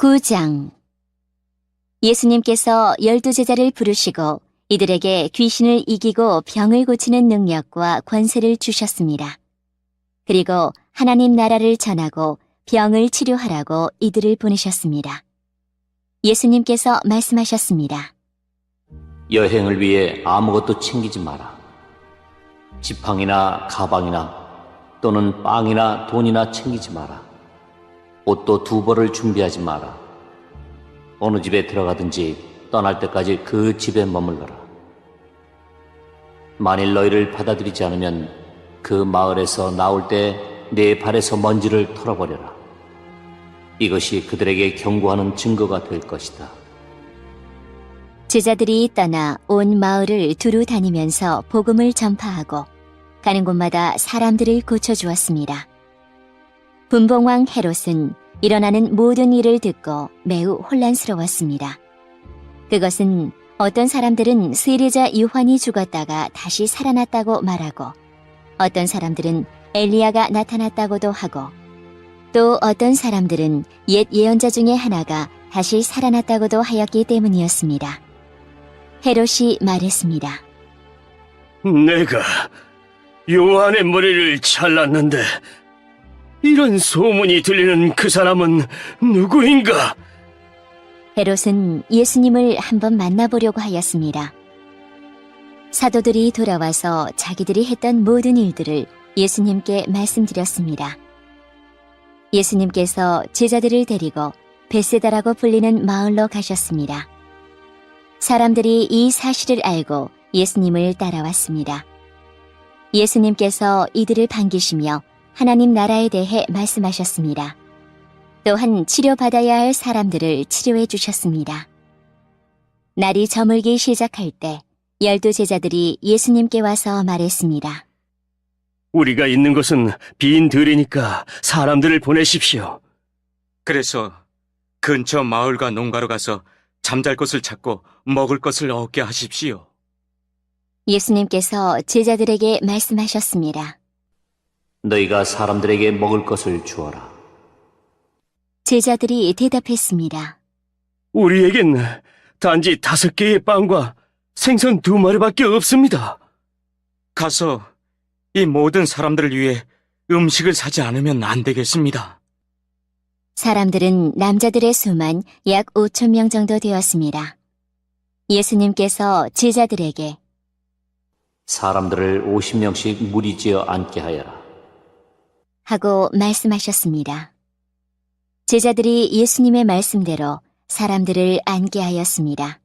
9장. 예수님께서 12제자를 부르시고 이들에게 귀신을 이기고 병을 고치는 능력과 권세를 주셨습니다. 그리고 하나님 나라를 전하고 병을 치료하라고 이들을 보내셨습니다. 예수님께서 말씀하셨습니다. 여행을 위해 아무것도 챙기지 마라. 지팡이나 가방이나 또는 빵이나 돈이나 챙기지 마라. 옷도 2벌을 준비하지 마라. 어느 집에 들어가든지 떠날 때까지 그 집에 머물러라. 만일 너희를 받아들이지 않으면 그 마을에서 나올 때 내 발에서 먼지를 털어버려라. 이것이 그들에게 경고하는 증거가 될 것이다. 제자들이 떠나 온 마을을 두루 다니면서 복음을 전파하고 가는 곳마다 사람들을 고쳐주었습니다. 분봉왕 헤롯은 일어나는 모든 일을 듣고 매우 혼란스러웠습니다. 그것은 어떤 사람들은 세례자 요한이 죽었다가 다시 살아났다고 말하고, 어떤 사람들은 엘리야가 나타났다고도 하고, 또 어떤 사람들은 옛 예언자 중에 하나가 다시 살아났다고도 하였기 때문이었습니다. 헤롯이 말했습니다. 내가 요한의 머리를 잘랐는데 이런 소문이 들리는 그 사람은 누구인가? 헤롯은 예수님을 한번 만나보려고 하였습니다. 사도들이 돌아와서 자기들이 했던 모든 일들을 예수님께 말씀드렸습니다. 예수님께서 제자들을 데리고 벳세다라고 불리는 마을로 가셨습니다. 사람들이 이 사실을 알고 예수님을 따라왔습니다. 예수님께서 이들을 반기시며 하나님 나라에 대해 말씀하셨습니다. 또한 치료받아야 할 사람들을 치료해 주셨습니다. 날이 저물기 시작할 때 12제자들이 예수님께 와서 말했습니다. 우리가 있는 곳은 빈 들이니까 사람들을 보내십시오. 그래서 근처 마을과 농가로 가서 잠잘 곳을 찾고 먹을 것을 얻게 하십시오. 예수님께서 제자들에게 말씀하셨습니다. 너희가 사람들에게 먹을 것을 주어라. 제자들이 대답했습니다. 우리에겐 단지 5개의 빵과 생선 2마리밖에 없습니다. 가서 이 모든 사람들을 위해 음식을 사지 않으면 안 되겠습니다. 사람들은 남자들의 수만 약 5천 명 정도 되었습니다. 예수님께서 제자들에게 사람들을 50명씩 무리지어 앉게 하여라. 하고 말씀하셨습니다. 제자들이 예수님의 말씀대로 사람들을 앉게 하였습니다.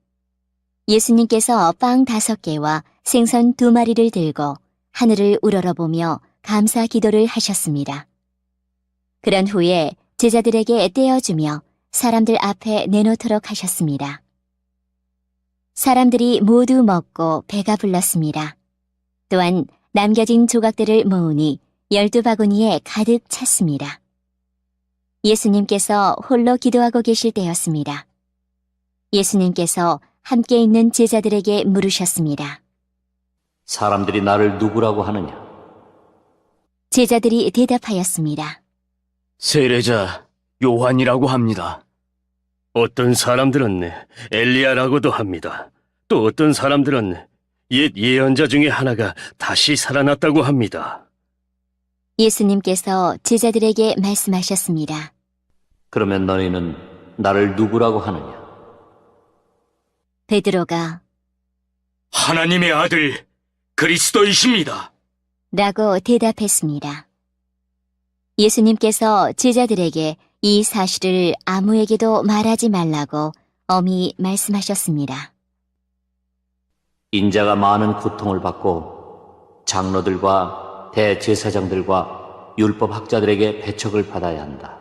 예수님께서 빵 5개와 생선 2마리를 들고 하늘을 우러러보며 감사 기도를 하셨습니다. 그런 후에 제자들에게 떼어주며 사람들 앞에 내놓도록 하셨습니다. 사람들이 모두 먹고 배가 불렀습니다. 또한 남겨진 조각들을 모으니 12바구니에 가득 찼습니다. 예수님께서 홀로 기도하고 계실 때였습니다. 예수님께서 함께 있는 제자들에게 물으셨습니다. 사람들이 나를 누구라고 하느냐? 제자들이 대답하였습니다. 세례자 요한이라고 합니다. 어떤 사람들은 엘리야라고도 합니다. 또 어떤 사람들은 옛 예언자 중에 하나가 다시 살아났다고 합니다. 예수님께서 제자들에게 말씀하셨습니다. 그러면 너희는 나를 누구라고 하느냐? 베드로가 하나님의 아들 그리스도이십니다. 라고 대답했습니다. 예수님께서 제자들에게 이 사실을 아무에게도 말하지 말라고 엄히 말씀하셨습니다. 인자가 많은 고통을 받고 장로들과 대제사장들과 율법학자들에게 배척을 받아야 한다.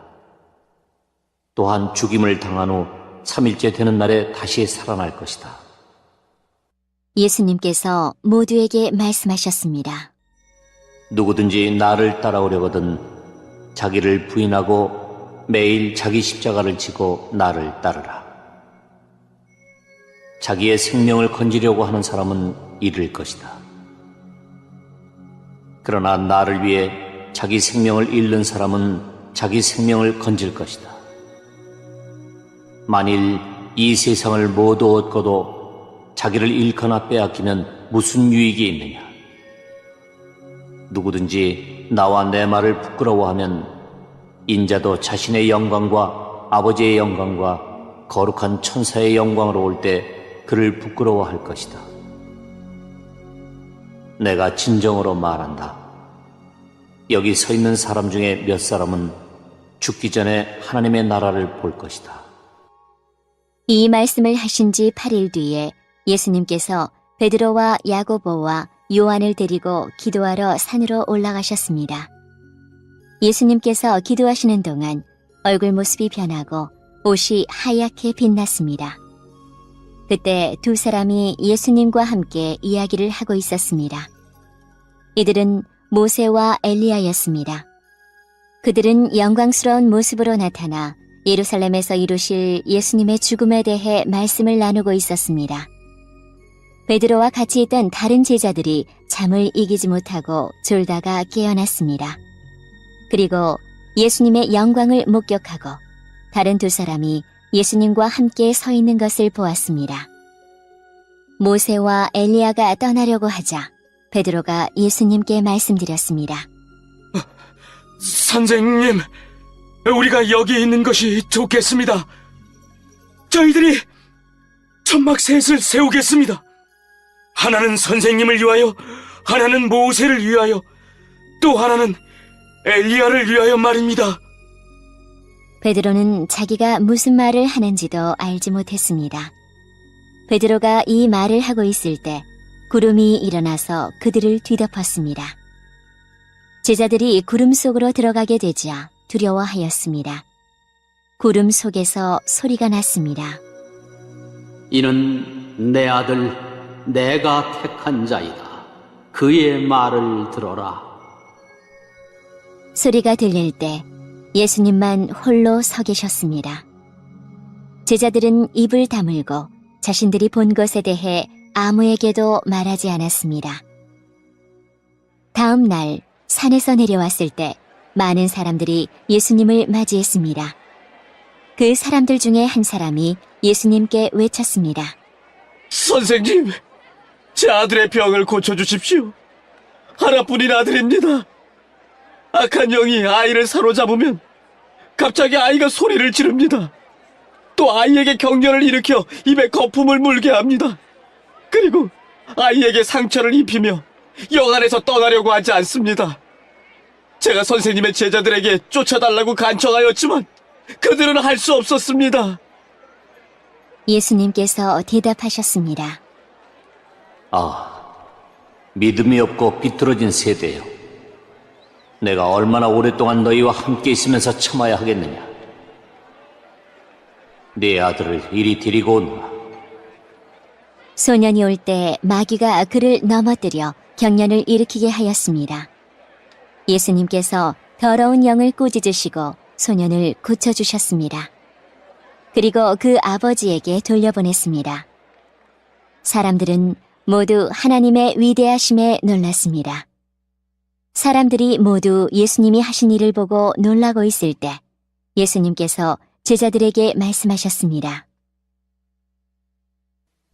또한 죽임을 당한 후 3일째 되는 날에 다시 살아날 것이다. 예수님께서 모두에게 말씀하셨습니다. 누구든지 나를 따라오려거든 자기를 부인하고 매일 자기 십자가를 지고 나를 따르라. 자기의 생명을 건지려고 하는 사람은 잃을 것이다. 그러나 나를 위해 자기 생명을 잃는 사람은 자기 생명을 건질 것이다. 만일 이 세상을 모두 얻고도 자기를 잃거나 빼앗기면 무슨 유익이 있느냐? 누구든지 나와 내 말을 부끄러워하면 인자도 자신의 영광과 아버지의 영광과 거룩한 천사의 영광으로 올 때 그를 부끄러워할 것이다. 내가 진정으로 말한다. 여기 서 있는 사람 중에 몇 사람은 죽기 전에 하나님의 나라를 볼 것이다. 이 말씀을 하신 지 8일 뒤에 예수님께서 베드로와 야고보와 요한을 데리고 기도하러 산으로 올라가셨습니다. 예수님께서 기도하시는 동안 얼굴 모습이 변하고 옷이 하얗게 빛났습니다. 그때 두 사람이 예수님과 함께 이야기를 하고 있었습니다. 이들은 모세와 엘리야였습니다. 그들은 영광스러운 모습으로 나타나 예루살렘에서 이루실 예수님의 죽음에 대해 말씀을 나누고 있었습니다. 베드로와 같이 있던 다른 제자들이 잠을 이기지 못하고 졸다가 깨어났습니다. 그리고 예수님의 영광을 목격하고 다른 두 사람이 예수님과 함께 서 있는 것을 보았습니다. 모세와 엘리야가 떠나려고 하자 베드로가 예수님께 말씀드렸습니다. 선생님, 우리가 여기 있는 것이 좋겠습니다. 저희들이 천막 셋을 세우겠습니다. 하나는 선생님을 위하여, 하나는 모세를 위하여, 또 하나는 엘리야를 위하여 말입니다. 베드로는 자기가 무슨 말을 하는지도 알지 못했습니다. 베드로가 이 말을 하고 있을 때 구름이 일어나서 그들을 뒤덮었습니다. 제자들이 구름 속으로 들어가게 되자 두려워하였습니다. 구름 속에서 소리가 났습니다. 이는 내 아들 내가 택한 자이다. 그의 말을 들어라. 소리가 들릴 때 예수님만 홀로 서 계셨습니다. 제자들은 입을 다물고 자신들이 본 것에 대해 아무에게도 말하지 않았습니다. 다음 날 산에서 내려왔을 때 많은 사람들이 예수님을 맞이했습니다. 그 사람들 중에 한 사람이 예수님께 외쳤습니다. 선생님, 제 아들의 병을 고쳐주십시오. 하나뿐인 아들입니다. 악한 영이 아이를 사로잡으면 갑자기 아이가 소리를 지릅니다. 또 아이에게 경련을 일으켜 입에 거품을 물게 합니다. 그리고 아이에게 상처를 입히며 영 안에서 떠나려고 하지 않습니다. 제가 선생님의 제자들에게 쫓아달라고 간청하였지만 그들은 할 수 없었습니다. 예수님께서 대답하셨습니다. 믿음이 없고 비뚤어진 세대여. 내가 얼마나 오랫동안 너희와 함께 있으면서 참아야 하겠느냐. 네 아들을 이리 데리고 오너라. 소년이 올 때 마귀가 그를 넘어뜨려 경련을 일으키게 하였습니다. 예수님께서 더러운 영을 꾸짖으시고 소년을 고쳐주셨습니다. 그리고 그 아버지에게 돌려보냈습니다. 사람들은 모두 하나님의 위대하심에 놀랐습니다. 사람들이 모두 예수님이 하신 일을 보고 놀라고 있을 때 예수님께서 제자들에게 말씀하셨습니다.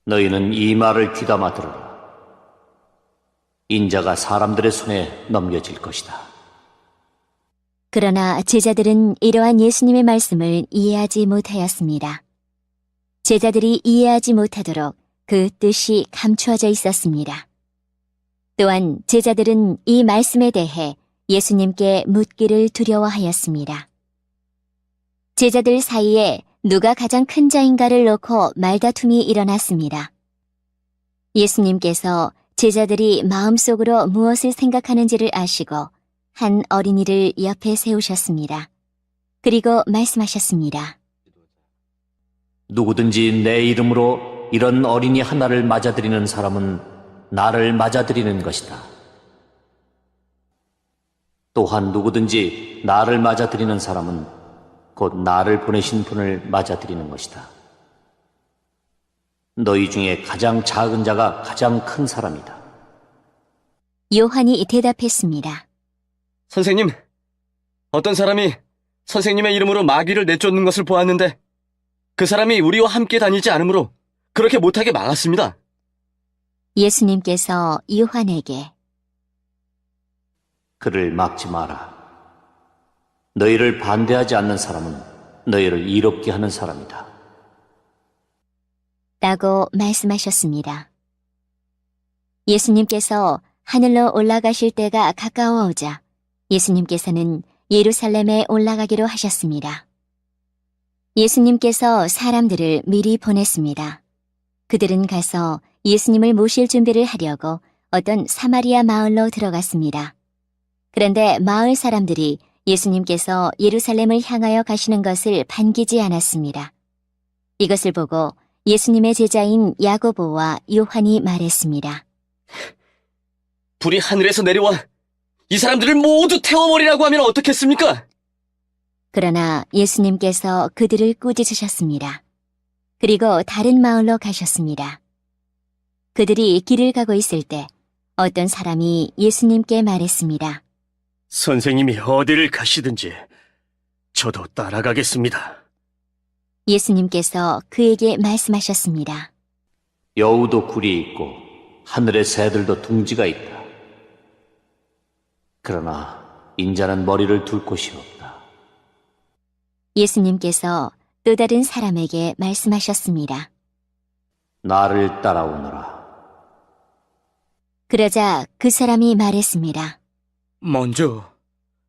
너희는 이 말을 귀담아 들어라. 인자가 사람들의 손에 넘겨질 것이다. 그러나 제자들은 이러한 예수님의 말씀을 이해하지 못하였습니다. 제자들이 이해하지 못하도록 그 뜻이 감추어져 있었습니다. 또한 제자들은 이 말씀에 대해 예수님께 묻기를 두려워하였습니다. 제자들 사이에 누가 가장 큰 자인가를 놓고 말다툼이 일어났습니다. 예수님께서 제자들이 마음속으로 무엇을 생각하는지를 아시고 한 어린이를 옆에 세우셨습니다. 그리고 말씀하셨습니다. 누구든지 내 이름으로 이런 어린이 하나를 맞아들이는 사람은 나를 맞아들이는 것이다. 또한 누구든지 나를 맞아들이는 사람은 곧 나를 보내신 분을 맞아들이는 것이다. 너희 중에 가장 작은 자가 가장 큰 사람이다. 요한이 대답했습니다. 선생님, 어떤 사람이 선생님의 이름으로 마귀를 내쫓는 것을 보았는데 그 사람이 우리와 함께 다니지 않으므로 그렇게 못하게 막았습니다. 예수님께서 요한에게 그를 막지 마라. 너희를 반대하지 않는 사람은 너희를 이롭게 하는 사람이다. 라고 말씀하셨습니다. 예수님께서 하늘로 올라가실 때가 가까워오자 예수님께서는 예루살렘에 올라가기로 하셨습니다. 예수님께서 사람들을 미리 보냈습니다. 그들은 가서 예수님을 모실 준비를 하려고 어떤 사마리아 마을로 들어갔습니다. 그런데 마을 사람들이 예수님께서 예루살렘을 향하여 가시는 것을 반기지 않았습니다. 이것을 보고 예수님의 제자인 야고보와 요한이 말했습니다. 불이 하늘에서 내려와 이 사람들을 모두 태워버리라고 하면 어떻겠습니까? 그러나 예수님께서 그들을 꾸짖으셨습니다. 그리고 다른 마을로 가셨습니다. 그들이 길을 가고 있을 때 어떤 사람이 예수님께 말했습니다. 선생님이 어디를 가시든지 저도 따라가겠습니다. 예수님께서 그에게 말씀하셨습니다. 여우도 굴이 있고 하늘의 새들도 둥지가 있다. 그러나 인자는 머리를 둘 곳이 없다. 예수님께서 또 다른 사람에게 말씀하셨습니다. 나를 따라오너라. 그러자 그 사람이 말했습니다. 먼저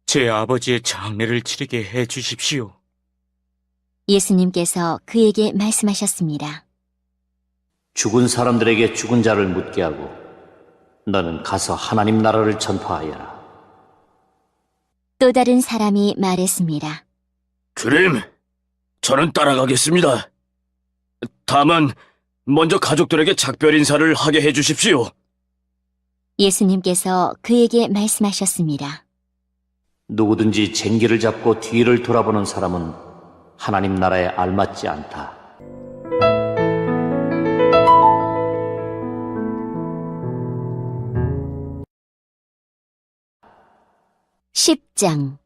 제 아버지의 장례를 치르게 해 주십시오. 예수님께서 그에게 말씀하셨습니다. 죽은 사람들에게 죽은 자를 묻게 하고 너는 가서 하나님 나라를 전파하여라. 또 다른 사람이 말했습니다. 그럼 저는 따라가겠습니다. 다만 먼저 가족들에게 작별 인사를 하게 해주십시오. 예수님께서 그에게 말씀하셨습니다. 누구든지 쟁기를 잡고 뒤를 돌아보는 사람은 하나님 나라에 알맞지 않다. (10장)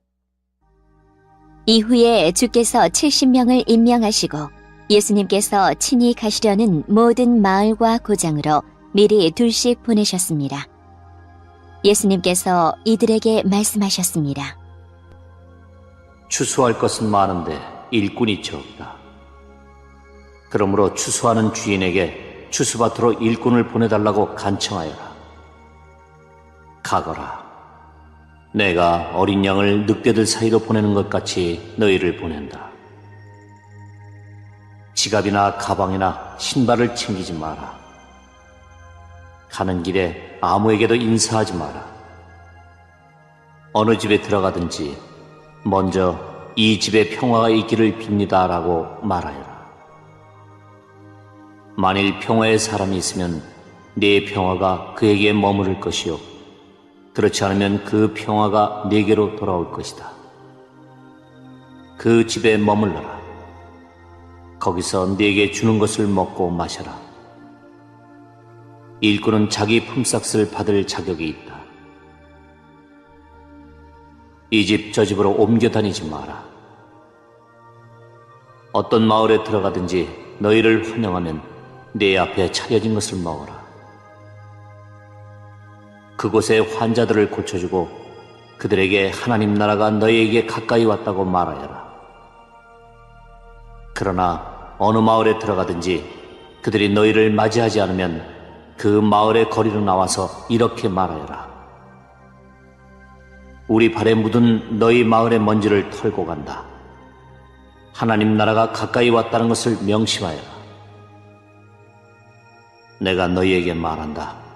이후에 주께서 70명을 임명하시고 예수님께서 친히 가시려는 모든 마을과 고장으로 미리 둘씩 보내셨습니다. 예수님께서 이들에게 말씀하셨습니다. 추수할 것은 많은데 일꾼이 적다. 그러므로 추수하는 주인에게 추수밭으로 일꾼을 보내달라고 간청하여라. 가거라. 내가 어린 양을 늑대들 사이로 보내는 것 같이 너희를 보낸다. 지갑이나 가방이나 신발을 챙기지 마라. 가는 길에 아무에게도 인사하지 마라. 어느 집에 들어가든지 먼저 이 집에 평화가 있기를 빕니다라고 말하여라. 만일 평화의 사람이 있으면 네 평화가 그에게 머무를 것이요 그렇지 않으면 그 평화가 네게로 돌아올 것이다. 그 집에 머물러라. 거기서 네게 주는 것을 먹고 마셔라. 일꾼은 자기 품삯을 받을 자격이 있다. 이 집 저 집으로 옮겨 다니지 마라. 어떤 마을에 들어가든지 너희를 환영하면 네 앞에 차려진 것을 먹어라. 그곳에 환자들을 고쳐주고 그들에게 하나님 나라가 너희에게 가까이 왔다고 말하여라. 그러나 어느 마을에 들어가든지 그들이 너희를 맞이하지 않으면 그 마을의 거리로 나와서 이렇게 말하여라. 우리 발에 묻은 너희 마을의 먼지를 털고 간다. 하나님 나라가 가까이 왔다는 것을 명심하여라. 내가 너희에게 말한다.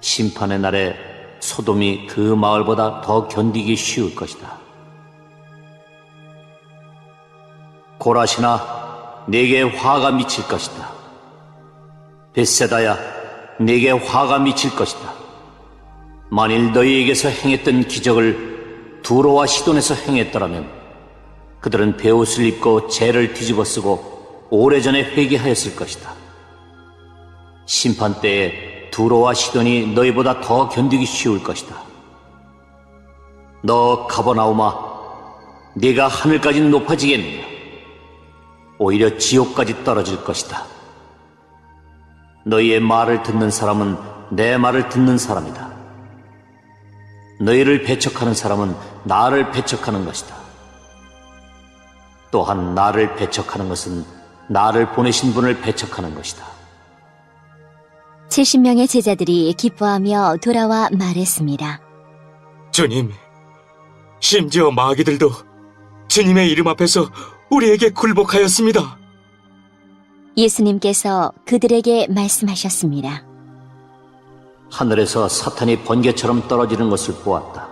심판의 날에 소돔이 그 마을보다 더 견디기 쉬울 것이다. 고라시나 네게 화가 미칠 것이다. 벳세다야 네게 화가 미칠 것이다. 만일 너희에게서 행했던 기적을 두로와 시돈에서 행했더라면 그들은 베옷을 입고 죄를 뒤집어 쓰고 오래전에 회개하였을 것이다. 심판 때에 두로와 시돈이 너희보다 더 견디기 쉬울 것이다. 너 가버나움아, 네가 하늘까지 높아지겠느냐? 오히려 지옥까지 떨어질 것이다. 너희의 말을 듣는 사람은 내 말을 듣는 사람이다. 너희를 배척하는 사람은 나를 배척하는 것이다. 또한 나를 배척하는 것은 나를 보내신 분을 배척하는 것이다. 70명의 제자들이 기뻐하며 돌아와 말했습니다. 주님, 심지어 마귀들도 주님의 이름 앞에서 우리에게 굴복하였습니다. 예수님께서 그들에게 말씀하셨습니다. 하늘에서 사탄이 번개처럼 떨어지는 것을 보았다.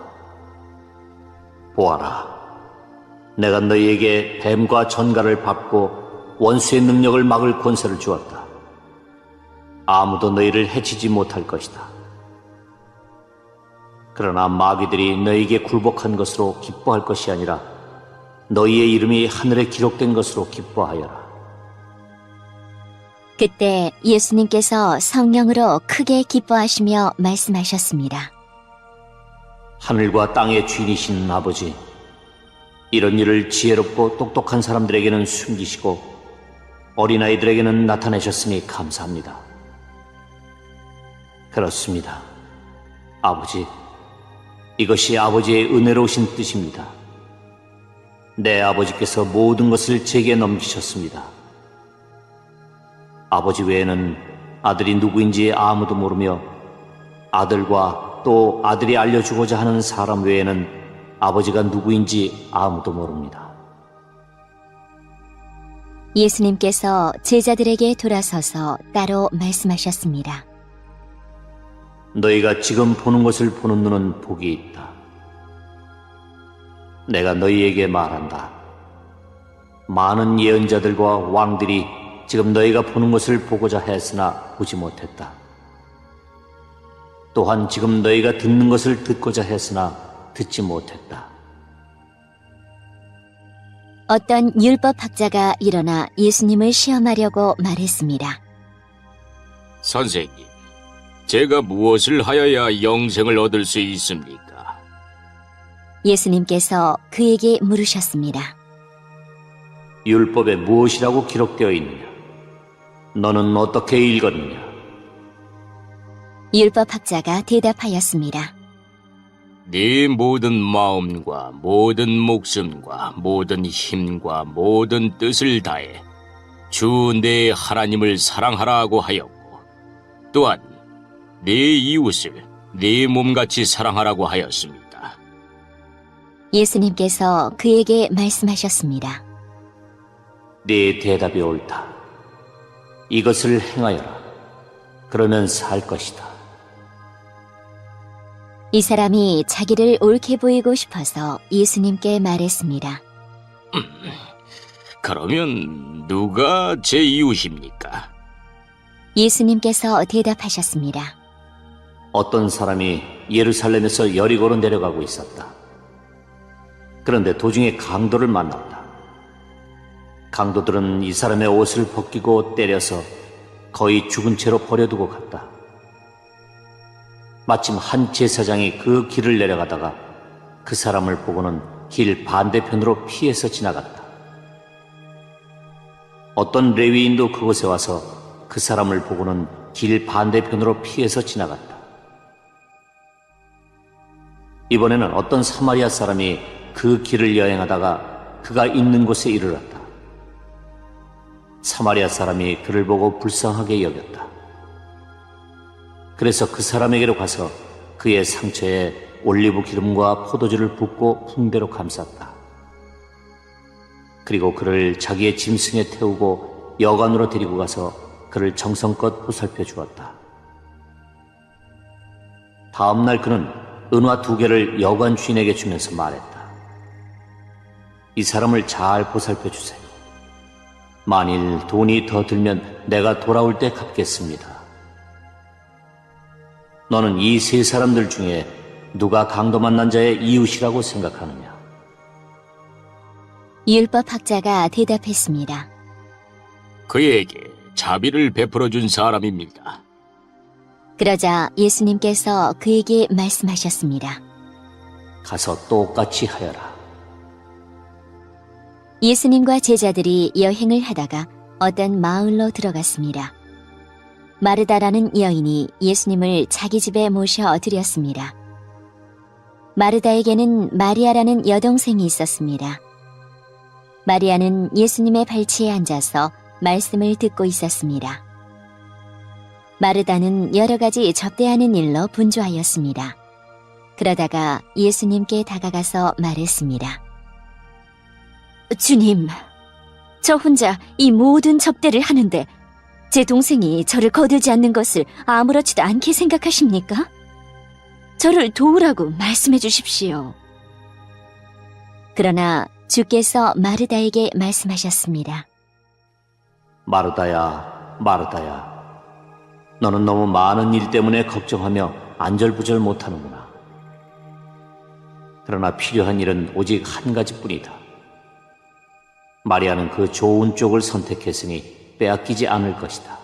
보아라, 내가 너희에게 뱀과 전갈을 밟고 원수의 능력을 막을 권세를 주었다. 아무도 너희를 해치지 못할 것이다. 그러나 마귀들이 너희에게 굴복한 것으로 기뻐할 것이 아니라 너희의 이름이 하늘에 기록된 것으로 기뻐하여라. 그때 예수님께서 성령으로 크게 기뻐하시며 말씀하셨습니다. 하늘과 땅의 주인이신 아버지, 이런 일을 지혜롭고 똑똑한 사람들에게는 숨기시고 어린아이들에게는 나타내셨으니 감사합니다. 그렇습니다. 아버지, 이것이 아버지의 은혜로우신 뜻입니다. 내 아버지께서 모든 것을 제게 넘기셨습니다. 아버지 외에는 아들이 누구인지 아무도 모르며 아들과 또 아들이 알려주고자 하는 사람 외에는 아버지가 누구인지 아무도 모릅니다. 예수님께서 제자들에게 돌아서서 따로 말씀하셨습니다. 너희가 지금 보는 것을 보는 눈은 복이 있다. 내가 너희에게 말한다. 많은 예언자들과 왕들이 지금 너희가 보는 것을 보고자 했으나 보지 못했다. 또한 지금 너희가 듣는 것을 듣고자 했으나 듣지 못했다. 어떤 율법학자가 일어나 예수님을 시험하려고 말했습니다. 선생님, 제가 무엇을 하여야 영생을 얻을 수 있습니까? 예수님께서 그에게 물으셨습니다. 율법에 무엇이라고 기록되어 있느냐? 너는 어떻게 읽었느냐? 율법학자가 대답하였습니다. 네 모든 마음과 모든 목숨과 모든 힘과 모든 뜻을 다해 주 내 하나님을 사랑하라고 하였고, 또한 네 이웃을 네 몸같이 사랑하라고 하였습니다. 예수님께서 그에게 말씀하셨습니다. 네 대답이 옳다. 이것을 행하여라. 그러면 살 것이다. 이 사람이 자기를 옳게 보이고 싶어서 예수님께 말했습니다. 그러면 누가 제 이웃입니까? 예수님께서 대답하셨습니다. 어떤 사람이 예루살렘에서 여리고로 내려가고 있었다. 그런데 도중에 강도를 만났다. 강도들은 이 사람의 옷을 벗기고 때려서 거의 죽은 채로 버려두고 갔다. 마침 한 제사장이 그 길을 내려가다가 그 사람을 보고는 길 반대편으로 피해서 지나갔다. 어떤 레위인도 그곳에 와서 그 사람을 보고는 길 반대편으로 피해서 지나갔다. 이번에는 어떤 사마리아 사람이 그 길을 여행하다가 그가 있는 곳에 이르렀다. 사마리아 사람이 그를 보고 불쌍하게 여겼다. 그래서 그 사람에게로 가서 그의 상처에 올리브 기름과 포도주를 붓고 붕대로 감쌌다. 그리고 그를 자기의 짐승에 태우고 여관으로 데리고 가서 그를 정성껏 보살펴 주었다. 다음 날 그는 은화 2개를 여관 주인에게 주면서 말했다. 이 사람을 잘 보살펴 주세요. 만일 돈이 더 들면 내가 돌아올 때 갚겠습니다. 너는 이 세 사람들 중에 누가 강도 만난 자의 이웃이라고 생각하느냐? 율법학자가 대답했습니다. 그에게 자비를 베풀어 준 사람입니다. 그러자 예수님께서 그에게 말씀하셨습니다. 가서 똑같이 하여라. 예수님과 제자들이 여행을 하다가 어떤 마을로 들어갔습니다. 마르다라는 여인이 예수님을 자기 집에 모셔 드렸습니다. 마르다에게는 마리아라는 여동생이 있었습니다. 마리아는 예수님의 발치에 앉아서 말씀을 듣고 있었습니다. 마르다는 여러 가지 접대하는 일로 분주하였습니다. 그러다가 예수님께 다가가서 말했습니다. 주님, 저 혼자 이 모든 접대를 하는데 제 동생이 저를 거들지 않는 것을 아무렇지도 않게 생각하십니까? 저를 도우라고 말씀해 주십시오. 그러나 주께서 마르다에게 말씀하셨습니다. 마르다야, 마르다야. 너는 너무 많은 일 때문에 걱정하며 안절부절 못하는구나. 그러나 필요한 일은 오직 한 가지뿐이다. 마리아는 그 좋은 쪽을 선택했으니 빼앗기지 않을 것이다.